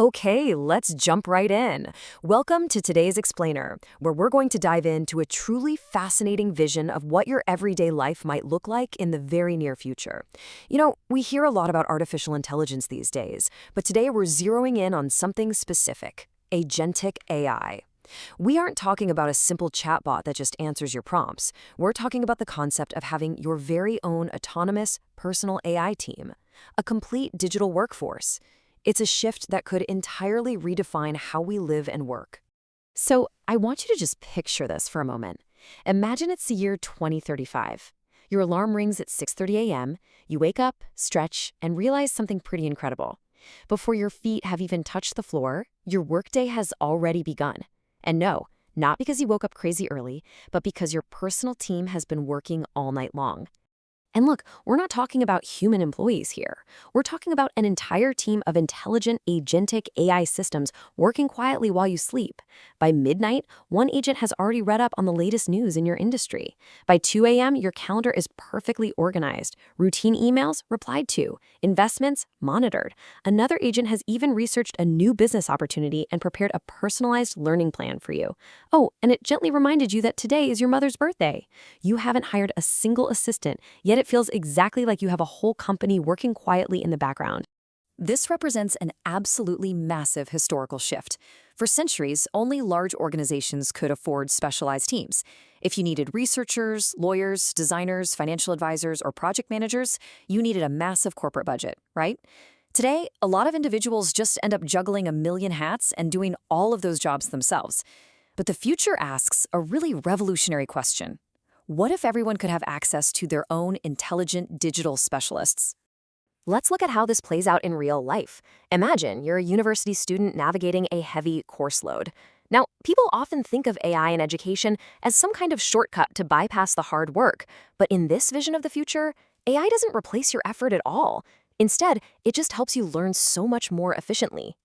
Okay, let's jump right in. Welcome to today's Explainer, where we're going to dive into a truly fascinating vision of what your everyday life might look like in the very near future. We hear a lot about artificial intelligence these days, but today we're zeroing in on something specific: Agentic AI. We aren't talking about a simple chatbot that just answers your prompts. We're talking about the concept of having your very own autonomous, personal AI team, a complete digital workforce. It's a shift that could entirely redefine how we live and work. So I want you to just picture this for a moment. Imagine it's the year 2035. Your alarm rings at 6:30 a.m., you wake up, stretch, and realize something pretty incredible. Before your feet have even touched the floor, your workday has already begun. And no, not because you woke up crazy early, but because your personal team has been working all night long. And look, we're not talking about human employees here. We're talking about an entire team of intelligent, agentic AI systems working quietly while you sleep. By midnight, one agent has already read up on the latest news in your industry. By 2 a.m., your calendar is perfectly organized. Routine emails replied to, investments monitored. Another agent has even researched a new business opportunity and prepared a personalized learning plan for you. Oh, and it gently reminded you that today is your mother's birthday. You haven't hired a single assistant, yet it feels exactly like you have a whole company working quietly in the background. This represents an absolutely massive historical shift. For centuries, only large organizations could afford specialized teams. If you needed researchers, lawyers, designers, financial advisors, or project managers, you needed a massive corporate budget, right? Today, a lot of individuals just end up juggling a million hats and doing all of those jobs themselves. But the future asks a really revolutionary question. What if everyone could have access to their own intelligent digital specialists? Let's look at how this plays out in real life. Imagine you're a university student navigating a heavy course load. Now, people often think of AI in education as some kind of shortcut to bypass the hard work. But in this vision of the future, AI doesn't replace your effort at all. Instead, it just helps you learn so much more efficiently.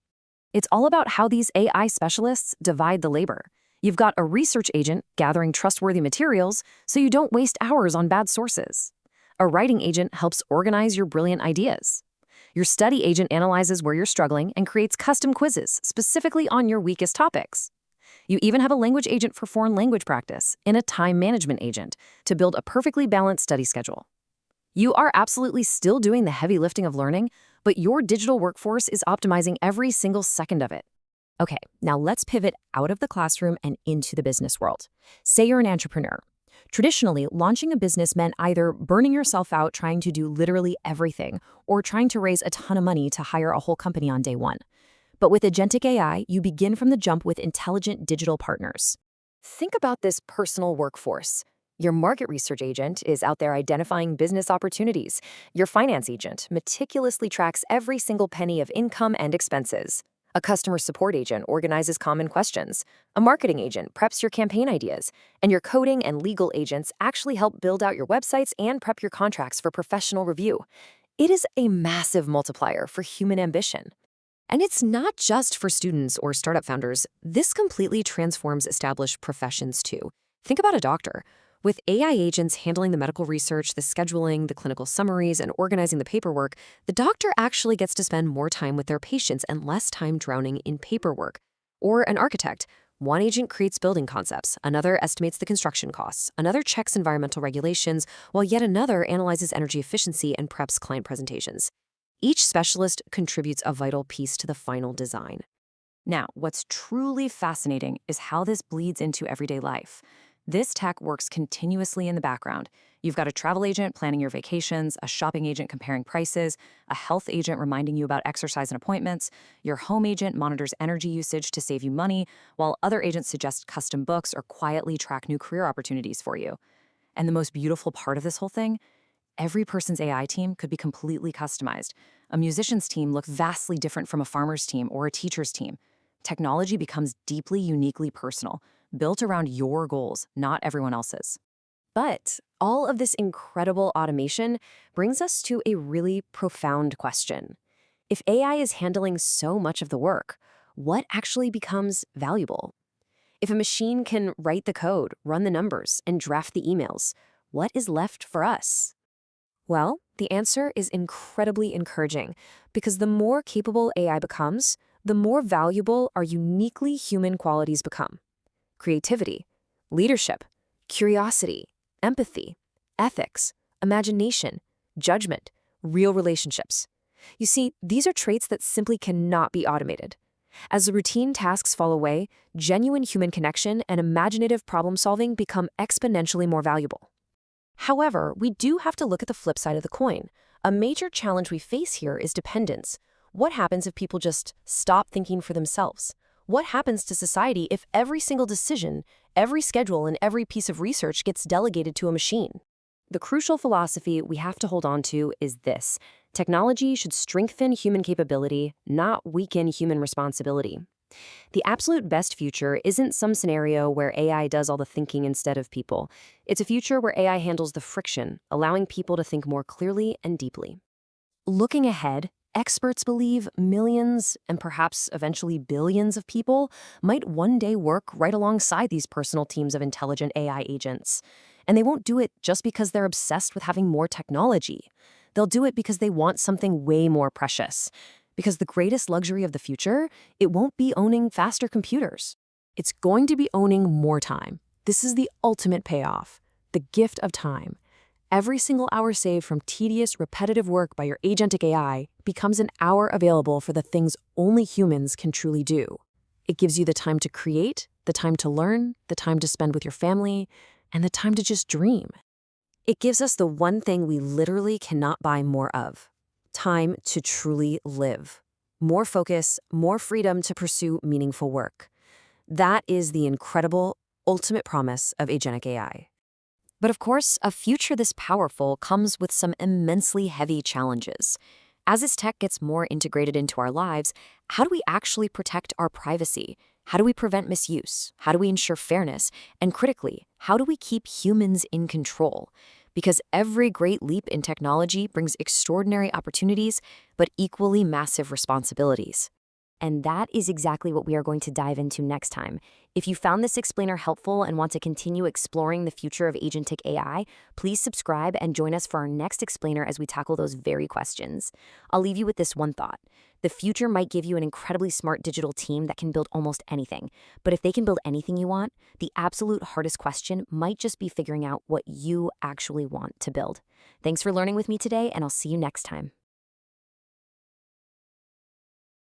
It's all about how these AI specialists divide the labor. You've got a research agent gathering trustworthy materials so you don't waste hours on bad sources. A writing agent helps organize your brilliant ideas. Your study agent analyzes where you're struggling and creates custom quizzes specifically on your weakest topics. You even have a language agent for foreign language practice and a time management agent to build a perfectly balanced study schedule. You are absolutely still doing the heavy lifting of learning, but your digital workforce is optimizing every single second of it. Okay, now let's pivot out of the classroom and into the business world. Say you're an entrepreneur. Traditionally, launching a business meant either burning yourself out trying to do literally everything or trying to raise a ton of money to hire a whole company on day one. But with Agentic AI, you begin from the jump with intelligent digital partners. Think about this personal workforce. Your market research agent is out there identifying business opportunities. Your finance agent meticulously tracks every single penny of income and expenses. A customer support agent organizes common questions. A marketing agent preps your campaign ideas. And your coding and legal agents actually help build out your websites and prep your contracts for professional review. It is a massive multiplier for human ambition. And it's not just for students or startup founders. This completely transforms established professions too. Think about a doctor. With AI agents handling the medical research, the scheduling, the clinical summaries, and organizing the paperwork, the doctor actually gets to spend more time with their patients and less time drowning in paperwork. Or an architect. One agent creates building concepts, another estimates the construction costs, another checks environmental regulations, while yet another analyzes energy efficiency and preps client presentations. Each specialist contributes a vital piece to the final design. Now, what's truly fascinating is how this bleeds into everyday life. This tech works continuously in the background. You've got a travel agent planning your vacations, a shopping agent comparing prices, a health agent reminding you about exercise and appointments. Your home agent monitors energy usage to save you money, while other agents suggest custom books or quietly track new career opportunities for you. And the most beautiful part of this whole thing? Every person's AI team could be completely customized. A musician's team looks vastly different from a farmer's team or a teacher's team. Technology becomes deeply, uniquely personal, built around your goals, not everyone else's. But all of this incredible automation brings us to a really profound question. If AI is handling so much of the work, what actually becomes valuable? If a machine can write the code, run the numbers, and draft the emails, what is left for us? Well, the answer is incredibly encouraging because the more capable AI becomes, the more valuable our uniquely human qualities become. Creativity, leadership, curiosity, empathy, ethics, imagination, judgment, real relationships. You see, these are traits that simply cannot be automated. As the routine tasks fall away, genuine human connection and imaginative problem-solving become exponentially more valuable. However, we do have to look at the flip side of the coin. A major challenge we face here is dependence. What happens if people just stop thinking for themselves? What happens to society if every single decision, every schedule, and every piece of research gets delegated to a machine? The crucial philosophy we have to hold on to is this: technology should strengthen human capability, not weaken human responsibility. The absolute best future isn't some scenario where AI does all the thinking instead of people. It's a future where AI handles the friction, allowing people to think more clearly and deeply. Looking ahead, experts believe millions and perhaps eventually billions of people might one day work right alongside these personal teams of intelligent AI agents. And they won't do it just because they're obsessed with having more technology. They'll do it because they want something way more precious. Because the greatest luxury of the future, it won't be owning faster computers. It's going to be owning more time. This is the ultimate payoff, the gift of time. Every single hour saved from tedious, repetitive work by your agentic AI becomes an hour available for the things only humans can truly do. It gives you the time to create, the time to learn, the time to spend with your family, and the time to just dream. It gives us the one thing we literally cannot buy more of: time to truly live. More focus, more freedom to pursue meaningful work. That is the incredible, ultimate promise of Agentic AI. But of course, a future this powerful comes with some immensely heavy challenges. As this tech gets more integrated into our lives, how do we actually protect our privacy? How do we prevent misuse? How do we ensure fairness? And critically, how do we keep humans in control? Because every great leap in technology brings extraordinary opportunities, but equally massive responsibilities. And that is exactly what we are going to dive into next time. If you found this explainer helpful and want to continue exploring the future of agentic AI, please subscribe and join us for our next explainer as we tackle those very questions. I'll leave you with this one thought. The future might give you an incredibly smart digital team that can build almost anything. But if they can build anything you want, the absolute hardest question might just be figuring out what you actually want to build. Thanks for learning with me today, and I'll see you next time.